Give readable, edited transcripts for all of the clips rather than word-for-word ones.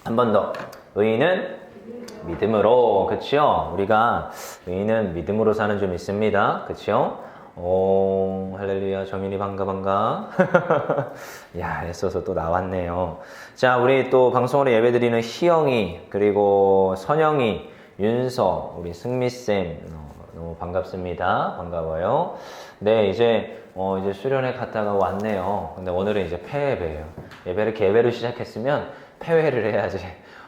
한 번 더. 의인은 믿음으로. 그치요? 우리가 의인은 믿음으로 사는 줄 믿습니다. 그치요? 오, 할렐루야. 정윤이 반가. 야, 애써서 또 나왔네요. 자, 우리 또 방송으로 예배드리는 희영이, 그리고 선영이, 윤서, 우리 승미쌤, 너무 반갑습니다. 반가워요. 네, 이제 수련회 갔다가 왔네요. 근데 오늘은 이제 폐예배예요. 예배를 개회로 시작했으면 폐회를 해야지.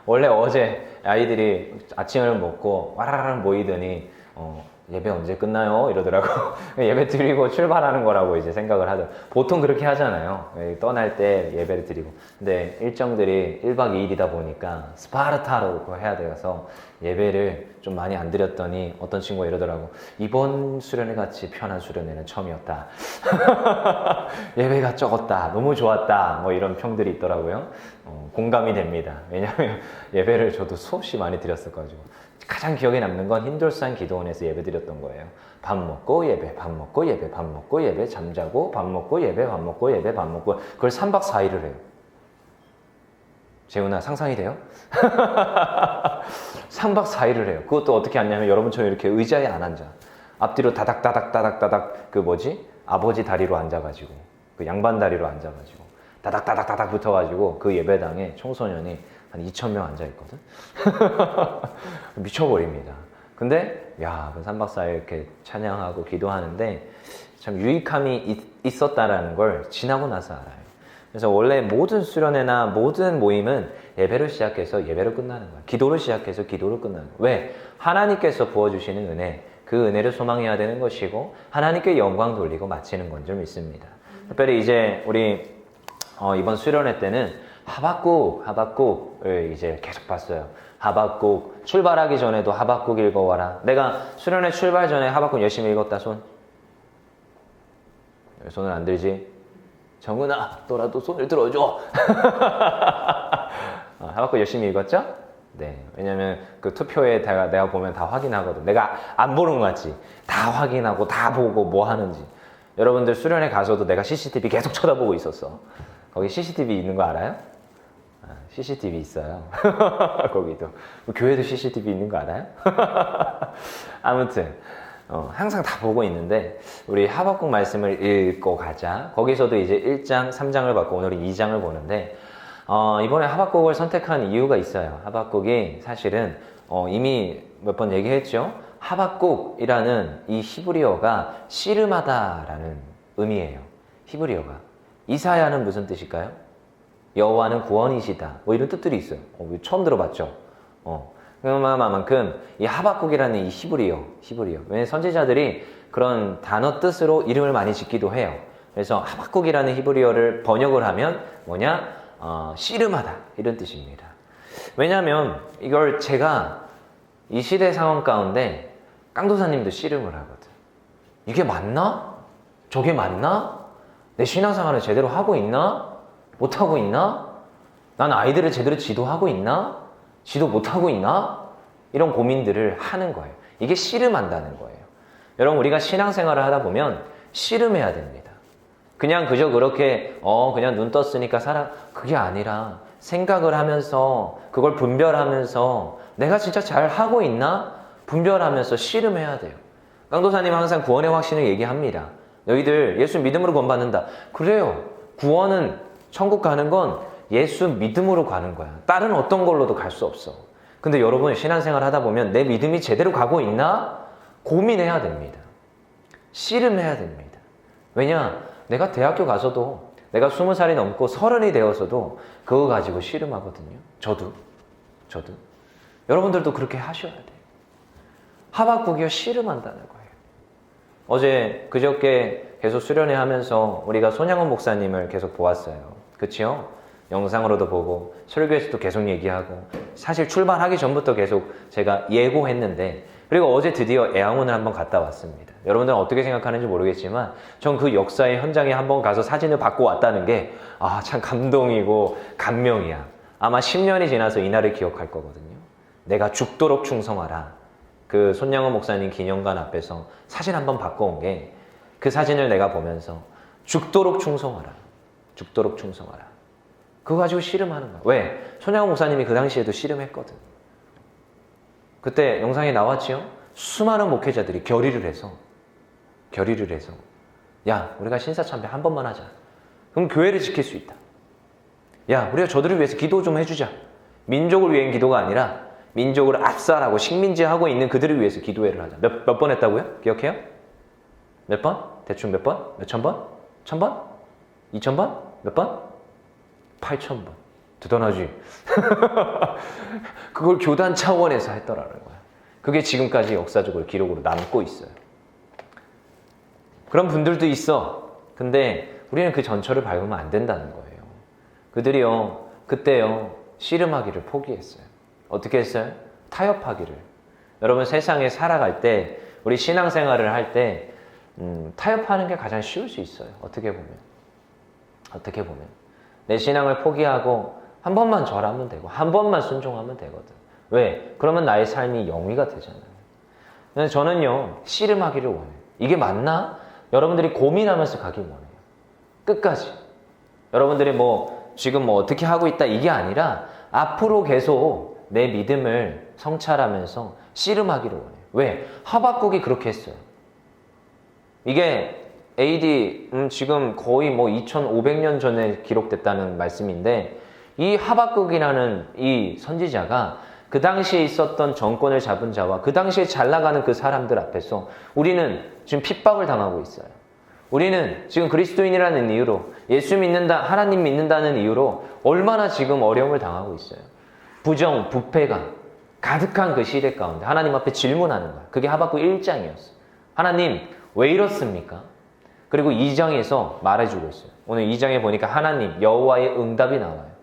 원래 어제 아이들이 아침을 먹고 와라라락 모이더니 예배 언제 끝나요? 이러더라고. 예배 드리고 출발하는 거라고 이제 생각을 하더라고. 보통 그렇게 하잖아요. 떠날 때 예배를 드리고. 근데 일정들이 1박 2일이다 보니까 스파르타로 해야 돼서 예배를 좀 많이 안 드렸더니 어떤 친구가 이러더라고. 이번 수련회 같이 편한 수련회는 처음이었다. 예배가 적었다. 너무 좋았다. 뭐 이런 평들이 있더라고요. 공감이 됩니다. 왜냐하면 예배를 저도 수없이 많이 드렸어가지고. 가장 기억에 남는 건 힌돌산 기도원에서 예배 드렸던 거예요. 밥 먹고 예배, 밥 먹고 예배, 밥 먹고 예배, 잠자고 밥 먹고 예배, 밥 먹고 예배, 밥 먹고. 그걸 3박 4일을 해요. 재훈아, 상상이 돼요? 3박 4일을 해요. 그것도 어떻게 하냐면 여러분처럼 이렇게 의자에 안 앉아. 앞뒤로 다닥다닥 아버지 다리로 앉아가지고, 그 양반 다리로 앉아가지고 다닥 붙어가지고 그 예배당에 청소년이 한 2,000명 앉아있거든? 미쳐버립니다. 근데, 야, 그 3박 4일 이렇게 찬양하고 기도하는데 참 유익함이 있었다라는 걸 지나고 나서 알아요. 그래서 원래 모든 수련회나 모든 모임은 예배로 시작해서 예배로 끝나는 거야. 기도로 시작해서 기도로 끝나는 거야. 왜? 하나님께서 부어주시는 은혜, 그 은혜를 소망해야 되는 것이고 하나님께 영광 돌리고 마치는 건 줄 믿습니다. 특별히 이제 우리 이번 수련회 때는 하박국을 이제 계속 봤어요. 하박국, 출발하기 전에도 하박국 읽어와라. 내가 수련회 출발 전에 하박국 열심히 읽었다, 손? 손을 안 들지? 정은아, 너라도 손을 들어줘. 하박국 열심히 읽었죠? 네. 왜냐면 그 투표에 내가 보면 다 확인하거든. 내가 안 보는 거 같지? 다 확인하고 다 보고 뭐 하는지. 여러분들 수련회 가서도 내가 CCTV 계속 쳐다보고 있었어. 거기 CCTV 있는 거 알아요? CCTV 있어요. 거기도. 교회도 CCTV 있는 거 알아요? 아무튼 항상 다 보고 있는데 우리 하박국 말씀을 읽고 가자. 거기서도 이제 1장, 3장을 받고 오늘은 2장을 보는데 이번에 하박국을 선택한 이유가 있어요. 하박국이 사실은 이미 몇 번 얘기했죠. 하박국이라는 이 히브리어가 씨름하다라는 의미예요. 히브리어가. 이사야는 무슨 뜻일까요? 여호와는 구원이시다. 뭐 이런 뜻들이 있어요. 처음 들어봤죠? 그만큼 이 하박국이라는 이 히브리어. 왜냐면 선지자들이 그런 단어 뜻으로 이름을 많이 짓기도 해요. 그래서 하박국이라는 히브리어를 번역을 하면 뭐냐? 씨름하다. 이런 뜻입니다. 왜냐하면 이걸 제가 이 시대 상황 가운데 깡도사님도 씨름을 하거든. 이게 맞나? 저게 맞나? 내 신앙생활을 제대로 하고 있나? 못하고 있나? 난 아이들을 제대로 지도하고 있나? 지도 못하고 있나? 이런 고민들을 하는 거예요. 이게 씨름한다는 거예요. 여러분, 우리가 신앙생활을 하다 보면 씨름해야 됩니다. 그냥 그저 그렇게 그냥 눈 떴으니까 살아. 그게 아니라 생각을 하면서 그걸 분별하면서 내가 진짜 잘 하고 있나? 분별하면서 씨름해야 돼요. 깡도사님은 항상 구원의 확신을 얘기합니다. 너희들 예수 믿음으로 구원받는다. 그래요. 구원은 천국 가는 건 예수 믿음으로 가는 거야. 다른 어떤 걸로도 갈 수 없어. 근데 여러분 신앙생활 하다 보면 내 믿음이 제대로 가고 있나? 고민해야 됩니다. 씨름해야 됩니다. 왜냐? 내가 대학교 가서도 내가 20살이 넘고 30이 되어서도 그거 가지고 씨름하거든요. 저도. 여러분들도 그렇게 하셔야 돼요. 하박국이요, 씨름한다는 거예요. 어제 그저께 계속 수련회 하면서 우리가 손양원 목사님을 계속 보았어요. 그치요? 영상으로도 보고 설교에서도 계속 얘기하고 사실 출발하기 전부터 계속 제가 예고했는데 그리고 어제 드디어 애양원을 한번 갔다 왔습니다. 여러분들은 어떻게 생각하는지 모르겠지만 전 그 역사의 현장에 한번 가서 사진을 받고 왔다는 게 참 감동이고 감명이야. 아마 10년이 지나서 이날을 기억할 거거든요. 내가 죽도록 충성하라. 그 손양원 목사님 기념관 앞에서 사진 한번 받고 온 게 그 사진을 내가 보면서 죽도록 충성하라. 그거 가지고 씨름하는 거야. 왜? 손양호 목사님이 그 당시에도 씨름했거든. 그때 영상에 나왔지요? 수많은 목회자들이 결의를 해서 야, 우리가 신사참배 한 번만 하자. 그럼 교회를 지킬 수 있다. 야, 우리가 저들을 위해서 기도 좀 해주자. 민족을 위한 기도가 아니라 민족을 압살하고 식민지하고 있는 그들을 위해서 기도회를 하자. 몇 번 했다고요? 기억해요? 몇 번? 대충 몇 번? 몇천 번? 1000번? 2000번? 몇 번? 8000번. 대단하지? 그걸 교단 차원에서 했더라는 거야. 그게 지금까지 역사적으로 기록으로 남고 있어요. 그런 분들도 있어. 근데 우리는 그 전철을 밟으면 안 된다는 거예요. 그들이요, 그때요, 씨름하기를 포기했어요. 어떻게 했어요? 타협하기를. 여러분, 세상에 살아갈 때, 우리 신앙생활을 할 때, 타협하는 게 가장 쉬울 수 있어요. 어떻게 보면. 내 신앙을 포기하고, 한 번만 절하면 되고, 한 번만 순종하면 되거든. 왜? 그러면 나의 삶이 영위가 되잖아요. 그래서 저는요, 씨름하기를 원해요. 이게 맞나? 여러분들이 고민하면서 가길 원해요. 끝까지. 여러분들이 지금 어떻게 하고 있다 이게 아니라 앞으로 계속 내 믿음을 성찰하면서 씨름하기를 원해요. 왜? 하박국이 그렇게 했어요. 이게 AD 지금 거의 2500년 전에 기록됐다는 말씀인데, 이 하박국이라는 이 선지자가 그 당시에 있었던 정권을 잡은 자와 그 당시에 잘 나가는 그 사람들 앞에서 우리는 지금 핍박을 당하고 있어요. 우리는 지금 그리스도인이라는 이유로, 예수 믿는다, 하나님 믿는다는 이유로 얼마나 지금 어려움을 당하고 있어요. 부정, 부패가 가득한 그 시대 가운데 하나님 앞에 질문하는 거야. 그게 하박국 1장이었어요. 하나님, 왜 이렇습니까? 그리고 2장에서 말해주고 있어요. 오늘 2장에 보니까 하나님, 여호와의 응답이 나와요.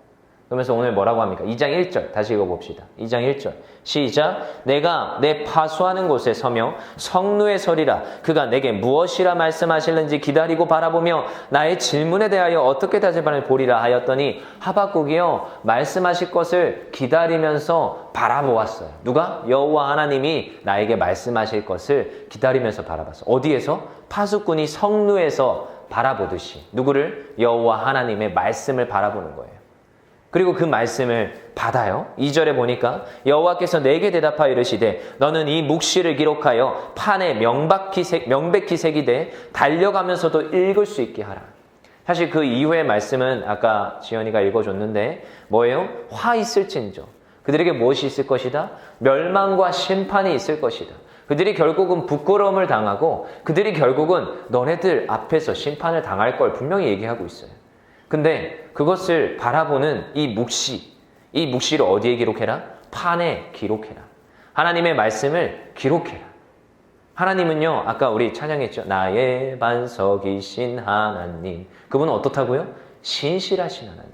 그러면서 오늘 뭐라고 합니까? 2장 1절 다시 읽어봅시다. 2장 1절 시작. 내가 내 파수하는 곳에 서며 성루에 서리라. 그가 내게 무엇이라 말씀하실는지 기다리고 바라보며 나의 질문에 대하여 어떻게 대답을 보리라 하였더니, 하박국이요, 말씀하실 것을 기다리면서 바라보았어요. 누가? 여호와 하나님이 나에게 말씀하실 것을 기다리면서 바라봤어. 어디에서? 파수꾼이 성루에서 바라보듯이. 누구를? 여호와 하나님의 말씀을 바라보는 거예요. 그리고 그 말씀을 받아요. 2절에 보니까 여호와께서 내게 대답하여 이르시되 너는 이 묵시를 기록하여 판에 명백히 새기되 달려가면서도 읽을 수 있게 하라. 사실 그 이후의 말씀은 아까 지연이가 읽어줬는데 뭐예요? 화 있을진저. 그들에게 무엇이 있을 것이다? 멸망과 심판이 있을 것이다. 그들이 결국은 부끄러움을 당하고 그들이 결국은 너네들 앞에서 심판을 당할 걸 분명히 얘기하고 있어요. 근데 그것을 바라보는 이 묵시를 어디에 기록해라? 판에 기록해라. 하나님의 말씀을 기록해라. 하나님은요, 아까 우리 찬양했죠. 나의 반석이신 하나님. 그분은 어떻다고요? 신실하신 하나님.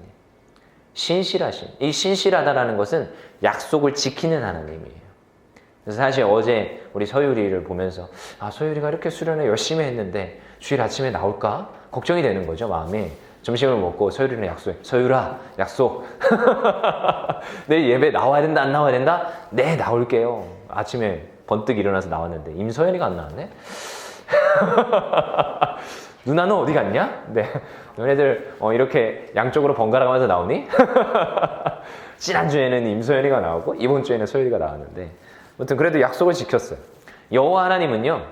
이 신실하다라는 것은 약속을 지키는 하나님이에요. 그래서 사실 어제 우리 서유리를 보면서 서유리가 이렇게 수련을 열심히 했는데 주일 아침에 나올까? 걱정이 되는 거죠, 마음에. 점심을 먹고 서유리는 약속해. 서유라, 약속. 내일 예배 나와야 된다, 안 나와야 된다? 네, 나올게요. 아침에 번뜩 일어나서 나왔는데 임서연이가 안 나왔네? 누나는 어디 갔냐? 네. 너네들 이렇게 양쪽으로 번갈아가면서 나오니? 지난주에는 임서연이가 나오고 이번 주에는 서유리가 나왔는데, 아무튼 그래도 약속을 지켰어요. 여호와 하나님은요,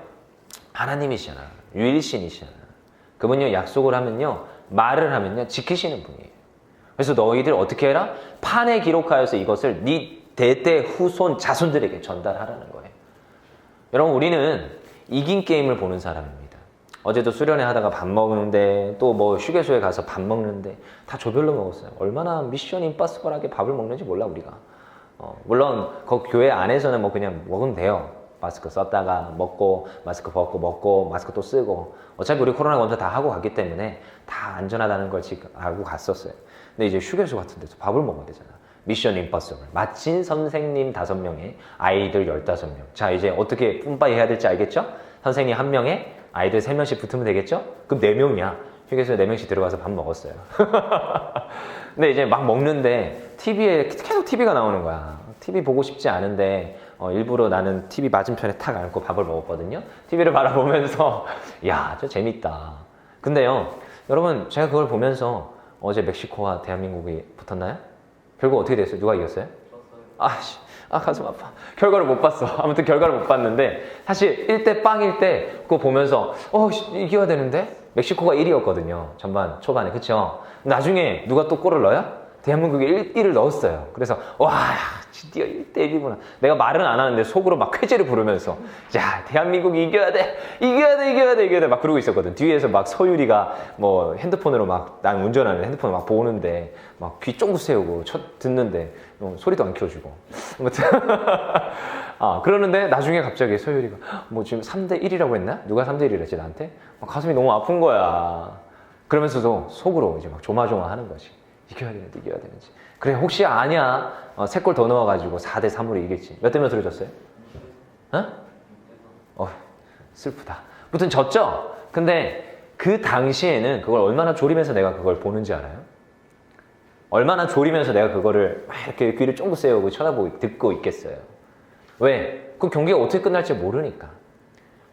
하나님이시잖아. 유일신이시잖아. 그분요, 약속을 하면요, 말을 하면요, 지키시는 분이에요. 그래서 너희들 어떻게 해라? 판에 기록하여서 이것을 네 대대 후손 자손들에게 전달하라는 거예요. 여러분, 우리는 이긴 게임을 보는 사람입니다. 어제도 수련회 하다가 밥 먹는데, 또 휴게소에 가서 밥 먹는데 다 조별로 먹었어요. 얼마나 미션 임파서블하게 밥을 먹는지 몰라, 우리가. 물론 그 교회 안에서는 그냥 먹으면 돼요. 마스크 썼다가 먹고, 마스크 벗고 먹고, 마스크 또 쓰고. 어차피 우리 코로나 검사 다 하고 갔기 때문에 다 안전하다는 걸 지금 알고 갔었어요. 근데 이제 휴게소 같은 데서 밥을 먹어야 되잖아. 미션 임파서블. 마친 선생님 5명에 아이들 15명. 자, 이제 어떻게 뿜빠이 해야 될지 알겠죠? 선생님 1명에 아이들 3명씩 붙으면 되겠죠? 그럼 4명이야. 휴게소에 4명씩 들어가서 밥 먹었어요. 근데 이제 막 먹는데 TV에 계속 TV가 나오는 거야. TV 보고 싶지 않은데 일부러 나는 TV 맞은편에 탁 앉고 밥을 먹었거든요. TV를 바라보면서 야, 저 재밌다. 근데요, 여러분, 제가 그걸 보면서 어제 멕시코와 대한민국이 붙었나요? 결국 어떻게 됐어요? 누가 이겼어요? 아씨, 가슴 아파. 결과를 못 봤어. 아무튼 결과를 못 봤는데 사실 1대 빵일 때 그거 보면서 이겨야 되는데 멕시코가 1위였거든요. 전반 초반에. 그쵸? 나중에 누가 또 골을 넣어요? 대한민국이 1을 넣었어요. 그래서 드디어 1대1이구나. 내가 말은 안 하는데 속으로 막 쾌재를 부르면서 야, 대한민국이 이겨야 돼 막 그러고 있었거든. 뒤에서 막 서유리가 뭐 핸드폰으로 막 난 운전하는 핸드폰을 막 보는데 막 귀 쫑긋 세우고 듣는데 소리도 안 켜주고 아무튼 그러는데 나중에 갑자기 서유리가 뭐 지금 3대1이라고 했나? 누가 3대1이라 했지 나한테? 가슴이 너무 아픈 거야. 그러면서도 속으로 이제 막 조마조마하는 거지. 이겨야 되는지. 그래, 혹시 아냐? 3골 더 넣어가지고 4대3으로 이겼지. 몇 대 몇으로 졌어요? 슬프다. 아무튼 졌죠? 근데 그 당시에는 그걸 얼마나 졸이면서 내가 그걸 보는지 알아요? 얼마나 졸이면서 내가 그거를 막 이렇게 귀를 쫑긋 세우고 쳐다보고 듣고 있겠어요. 왜? 그 경기가 어떻게 끝날지 모르니까.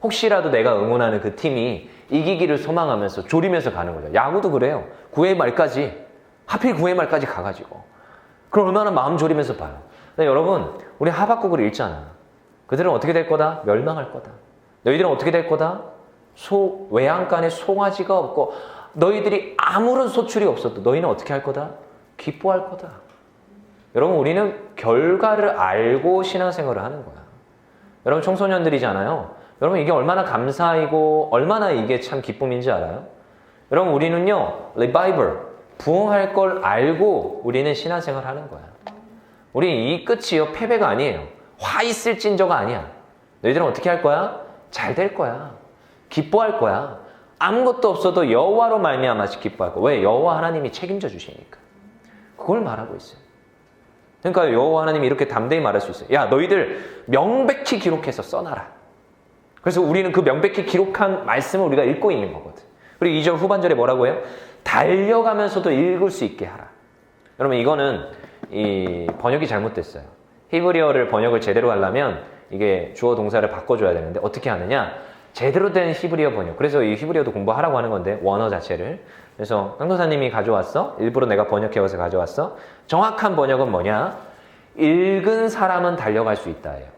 혹시라도 내가 응원하는 그 팀이 이기기를 소망하면서 졸이면서 가는 거죠. 야구도 그래요. 9회 말까지 하필 9회 말까지 가가지고 그럼 얼마나 마음 졸이면서 봐요. 근데 여러분, 우리 하박국을 읽잖아. 그들은 어떻게 될 거다? 멸망할 거다. 너희들은 어떻게 될 거다? 외양간에 송아지가 없고 너희들이 아무런 소출이 없어도 너희는 어떻게 할 거다? 기뻐할 거다. 여러분, 우리는 결과를 알고 신앙생활을 하는 거야. 여러분, 청소년들이잖아요. 여러분, 이게 얼마나 감사이고 얼마나 이게 참 기쁨인지 알아요? 여러분, 우리는요, 리바이벌, 부흥할 걸 알고 우리는 신앙생활을 하는 거야. 우리 이 끝이요, 패배가 아니에요. 화 있을진저가 아니야. 너희들은 어떻게 할 거야? 잘 될 거야. 기뻐할 거야. 아무것도 없어도 여호와로 말미암아서 기뻐할 거야. 왜? 여호와 하나님이 책임져 주시니까. 그걸 말하고 있어요. 그러니까 여호와 하나님이 이렇게 담대히 말할 수 있어요. 야, 너희들 명백히 기록해서 써놔라. 그래서 우리는 그 명백히 기록한 말씀을 우리가 읽고 있는 거거든. 그리고 2절 후반절에 뭐라고 해요? 달려가면서도 읽을 수 있게 하라. 여러분, 이거는 이 번역이 잘못됐어요. 히브리어를 번역을 제대로 하려면 이게 주어 동사를 바꿔줘야 되는데 어떻게 하느냐? 제대로 된 히브리어 번역. 그래서 이 히브리어도 공부하라고 하는 건데, 원어 자체를. 그래서 강도사님이 가져왔어. 일부러 내가 번역해와서 가져왔어. 정확한 번역은 뭐냐? 읽은 사람은 달려갈 수 있다예요.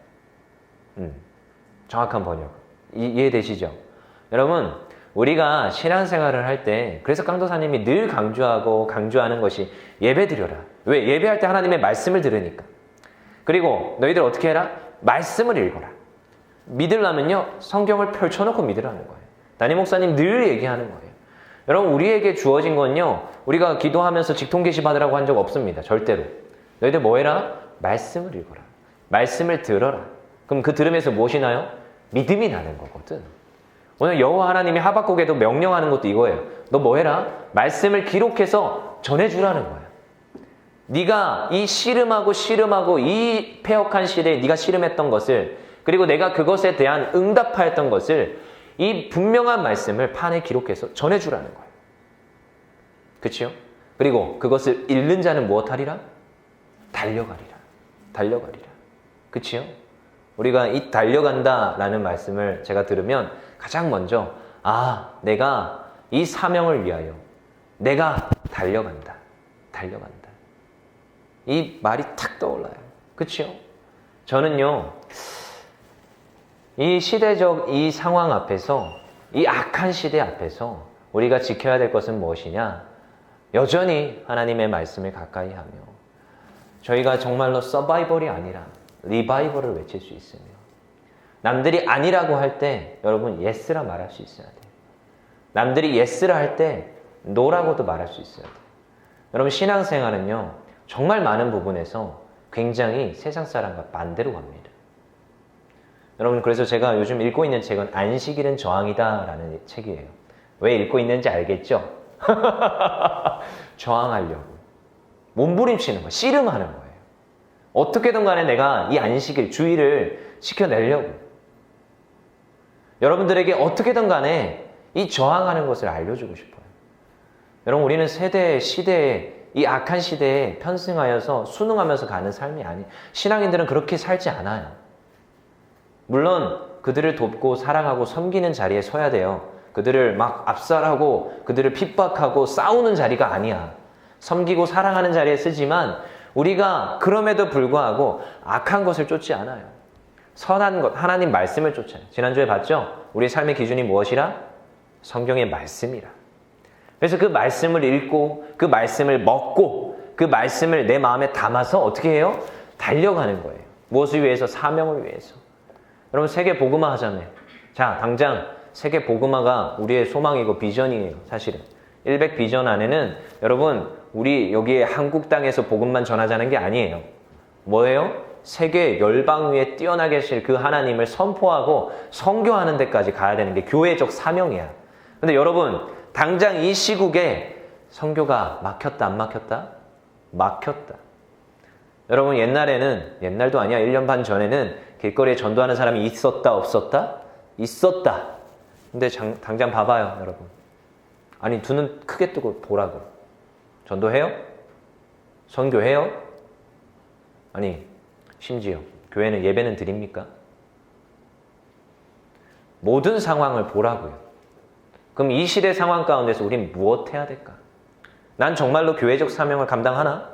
정확한 번역. 이해되시죠? 여러분, 우리가 신앙생활을 할 때, 그래서 강도사님이 늘 강조하는 것이 예배 드려라. 왜? 예배할 때 하나님의 말씀을 들으니까. 그리고 너희들 어떻게 해라? 말씀을 읽어라. 믿으려면요, 성경을 펼쳐놓고 믿으라는 거예요. 담임 목사님 늘 얘기하는 거예요. 여러분, 우리에게 주어진 건요, 우리가 기도하면서 직통계시 받으라고 한 적 없습니다. 절대로. 너희들 뭐 해라? 말씀을 읽어라. 말씀을 들어라. 그럼 그 들으면서 무엇이 나요? 믿음이 나는 거거든. 오늘 여호와 하나님이 하박국에도 명령하는 것도 이거예요. 너 뭐 해라? 말씀을 기록해서 전해주라는 거야. 네가 이 씨름하고 이 패역한 시대에 네가 씨름했던 것을, 그리고 내가 그것에 대한 응답하였던 것을, 이 분명한 말씀을 판에 기록해서 전해주라는 거예요. 그치요? 그리고 그것을 읽는 자는 무엇하리라? 달려가리라. 그치요? 우리가 이 달려간다라는 말씀을 제가 들으면 가장 먼저 내가 이 사명을 위하여 내가 달려간다. 이 말이 탁 떠올라요. 그치요? 저는요, 이 시대적 이 상황 앞에서, 이 악한 시대 앞에서 우리가 지켜야 될 것은 무엇이냐? 여전히 하나님의 말씀을 가까이 하며 저희가 정말로 서바이벌이 아니라 리바이벌을 외칠 수 있으며, 남들이 아니라고 할 때 여러분 예스라 말할 수 있어야 돼요. 남들이 예스라 할 때 노라고도 말할 수 있어야 돼요. 여러분, 신앙생활은요, 정말 많은 부분에서 굉장히 세상 사람과 반대로 갑니다. 여러분, 그래서 제가 요즘 읽고 있는 책은 안식일은 저항이다 라는 책이에요. 왜 읽고 있는지 알겠죠? 저항하려고. 몸부림치는 거예요. 씨름하는 거예요. 어떻게든 간에 내가 이 안식일, 주일을 지켜내려고. 여러분들에게 어떻게든 간에 이 저항하는 것을 알려주고 싶어요. 여러분, 우리는 시대에, 이 악한 시대에 편승하여서 순응하면서 가는 삶이 아니에요. 신앙인들은 그렇게 살지 않아요. 물론 그들을 돕고 사랑하고 섬기는 자리에 서야 돼요. 그들을 막 압살하고 그들을 핍박하고 싸우는 자리가 아니야. 섬기고 사랑하는 자리에 쓰지만 우리가 그럼에도 불구하고 악한 것을 쫓지 않아요. 선한 것, 하나님 말씀을 쫓아요. 지난주에 봤죠? 우리의 삶의 기준이 무엇이라? 성경의 말씀이라. 그래서 그 말씀을 읽고 그 말씀을 먹고 그 말씀을 내 마음에 담아서 어떻게 해요? 달려가는 거예요. 무엇을 위해서? 사명을 위해서. 여러분 세계 복음화 하잖아요. 자, 당장 세계 복음화가 우리의 소망이고 비전이에요. 사실은 100 비전 안에는 여러분 우리 여기에 한국 땅에서 복음만 전하자는 게 아니에요. 뭐예요? 세계 열방 위에 뛰어나 계실 그 하나님을 선포하고 선교하는 데까지 가야 되는 게 교회적 사명이야. 근데 여러분 당장 이 시국에 선교가 막혔다 안 막혔다? 막혔다. 여러분 옛날도 아니야. 1년 반 전에는 길거리에 전도하는 사람이 있었다 없었다? 있었다. 근데 당장 봐봐요 여러분. 아니 두 눈 크게 뜨고 보라고. 전도해요? 선교해요? 아니 심지어 교회는 예배는 드립니까? 모든 상황을 보라고요. 그럼 이 시대 상황 가운데서 우린 무엇 해야 될까? 난 정말로 교회적 사명을 감당하나?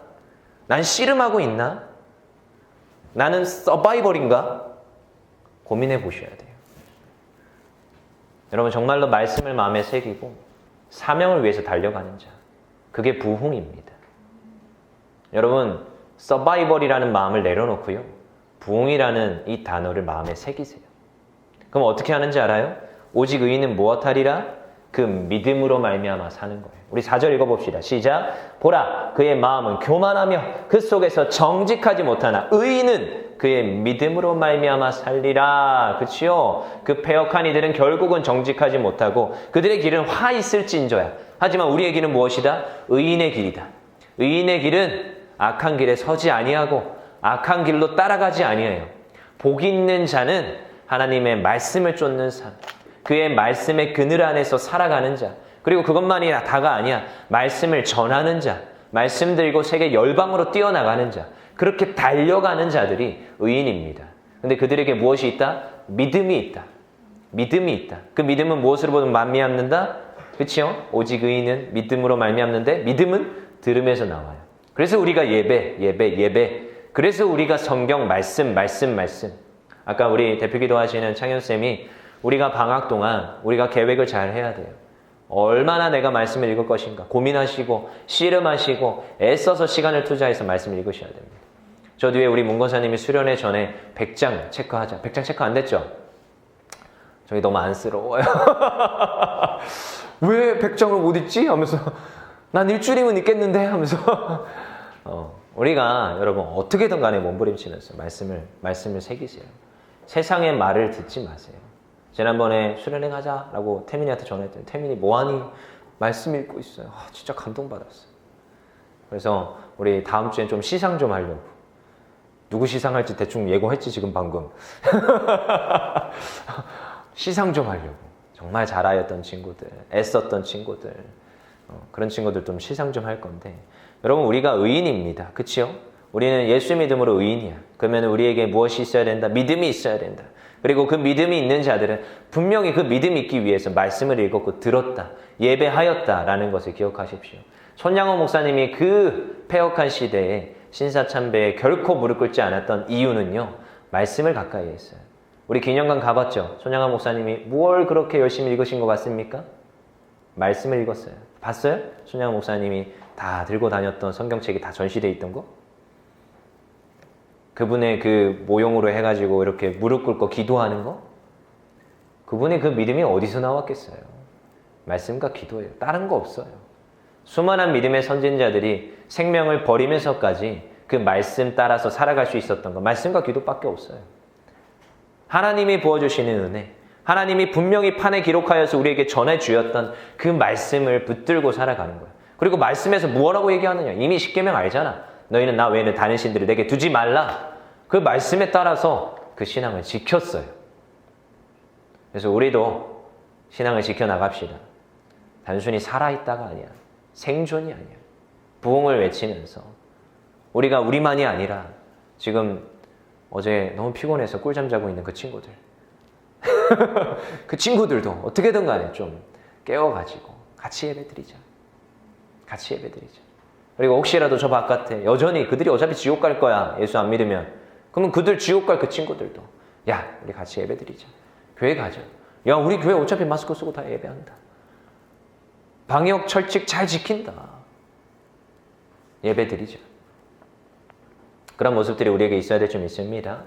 난 씨름하고 있나? 나는 서바이벌인가? 고민해 보셔야 돼요. 여러분 정말로 말씀을 마음에 새기고 사명을 위해서 달려가는 자, 그게 부흥입니다. 여러분 서바이벌이라는 마음을 내려놓고요, 부흥이라는 이 단어를 마음에 새기세요. 그럼 어떻게 하는지 알아요? 오직 의인은 무엇하리라? 그 믿음으로 말미암아 사는 거예요. 우리 4절 읽어봅시다. 시작. 보라, 그의 마음은 교만하며 그 속에서 정직하지 못하나 의인은 그의 믿음으로 말미암아 살리라. 그치요? 그 패역한 이들은 결국은 정직하지 못하고 그들의 길은 화 있을진저야. 하지만 우리의 길은 무엇이다? 의인의 길이다. 의인의 길은 악한 길에 서지 아니하고 악한 길로 따라가지 아니해요. 복 있는 자는 하나님의 말씀을 쫓는 삶, 그의 말씀의 그늘 안에서 살아가는 자, 그리고 그것만이 다가 아니야. 말씀을 전하는 자, 말씀 들고 세계 열방으로 뛰어나가는 자, 그렇게 달려가는 자들이 의인입니다. 근데 그들에게 무엇이 있다? 믿음이 있다. 믿음이 있다. 그 믿음은 무엇으로 보면 말미암는다? 그치요? 오직 의인은 믿음으로 말미암는데 믿음은 들음에서 나와요. 그래서 우리가 예배. 그래서 우리가 성경 말씀. 아까 우리 대표기도 하시는 창현쌤이 우리가 방학 동안 우리가 계획을 잘 해야 돼요. 얼마나 내가 말씀을 읽을 것인가 고민하시고 씨름하시고 애써서 시간을 투자해서 말씀을 읽으셔야 됩니다. 저 뒤에 우리 문건사님이 수련회 전에 100장 체크하자. 100장 체크 안 됐죠? 저희 너무 안쓰러워요. 왜 100장을 못 읽지? 하면서 난 일주일이면 읽겠는데? 하면서 우리가 여러분 어떻게든 간에 몸부림치면서 말씀을 새기세요. 세상의 말을 듣지 마세요. 지난번에 수련회 가자라고 태민이한테 전화했더니 태민이 뭐하니? 말씀 읽고 있어요. 진짜 감동받았어요. 그래서 우리 다음 주엔 좀 시상 좀 하려고. 누구 시상할지 대충 예고했지 지금 방금. 시상 좀 하려고. 정말 잘하였던 친구들, 애썼던 친구들, 그런 친구들 좀 시상 좀 할 건데, 여러분 우리가 의인입니다. 그치요? 우리는 예수 믿음으로 의인이야. 그러면 우리에게 무엇이 있어야 된다? 믿음이 있어야 된다. 그리고 그 믿음이 있는 자들은 분명히 그 믿음이 있기 위해서 말씀을 읽었고 들었다, 예배하였다라는 것을 기억하십시오. 손양호 목사님이 그 패역한 시대에 신사참배에 결코 무릎 꿇지 않았던 이유는요, 말씀을 가까이 했어요. 우리 기념관 가봤죠? 손양호 목사님이 뭘 그렇게 열심히 읽으신 것 같습니까? 말씀을 읽었어요. 봤어요? 손양호 목사님이 다 들고 다녔던 성경책이 다 전시되어 있던 거? 그분의 그 모형으로 해가지고 이렇게 무릎 꿇고 기도하는 거? 그분의 그 믿음이 어디서 나왔겠어요? 말씀과 기도예요. 다른 거 없어요. 수많은 믿음의 선진자들이 생명을 버리면서까지 그 말씀 따라서 살아갈 수 있었던 거, 말씀과 기도밖에 없어요. 하나님이 부어주시는 은혜, 하나님이 분명히 판에 기록하여서 우리에게 전해주었던 그 말씀을 붙들고 살아가는 거예요. 그리고 말씀에서 무엇라고 얘기하느냐? 이미 십계명 알잖아. 너희는 나 외에는 다른 신들을 내게 두지 말라. 그 말씀에 따라서 그 신앙을 지켰어요. 그래서 우리도 신앙을 지켜나갑시다. 단순히 살아있다가 아니야. 생존이 아니야. 부흥을 외치면서 우리가 우리만이 아니라 지금 어제 너무 피곤해서 꿀잠 자고 있는 그 친구들 그 친구들도 어떻게든 간에 좀 깨워가지고 같이 예배드리자. 그리고 혹시라도 저 바깥에 여전히 그들이 어차피 지옥 갈 거야. 예수 안 믿으면. 그러면 그들 지옥 갈 그 친구들도 야, 우리 같이 예배 드리자. 교회 가자. 야, 우리 교회 어차피 마스크 쓰고 다 예배한다. 방역 철칙 잘 지킨다. 예배 드리자. 그런 모습들이 우리에게 있어야 될 줄 믿습니다.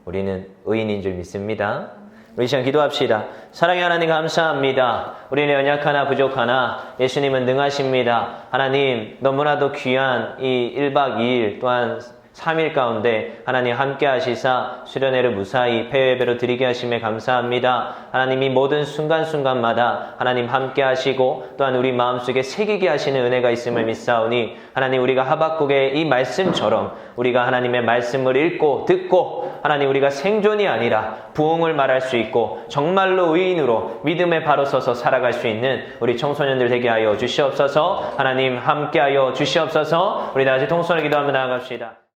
우리는 의인인 줄 믿습니다. 우리 시간 기도합시다. 사랑의 하나님 감사합니다. 우리는 연약하나 부족하나 예수님은 능하십니다. 하나님 너무나도 귀한 이 1박 2일 또한 3일 가운데 하나님 함께 하시사 수련회를 무사히 폐회배로 드리게 하심에 감사합니다. 하나님 이 모든 순간순간마다 하나님 함께 하시고 또한 우리 마음속에 새기게 하시는 은혜가 있음을 믿사오니 하나님 우리가 하박국의 이 말씀처럼 우리가 하나님의 말씀을 읽고 듣고 하나님 우리가 생존이 아니라 부흥을 말할 수 있고 정말로 의인으로 믿음에 바로 서서 살아갈 수 있는 우리 청소년들 되게 하여 주시옵소서. 하나님 함께 하여 주시옵소서. 우리 다시 통성을 기도하며 나아갑시다.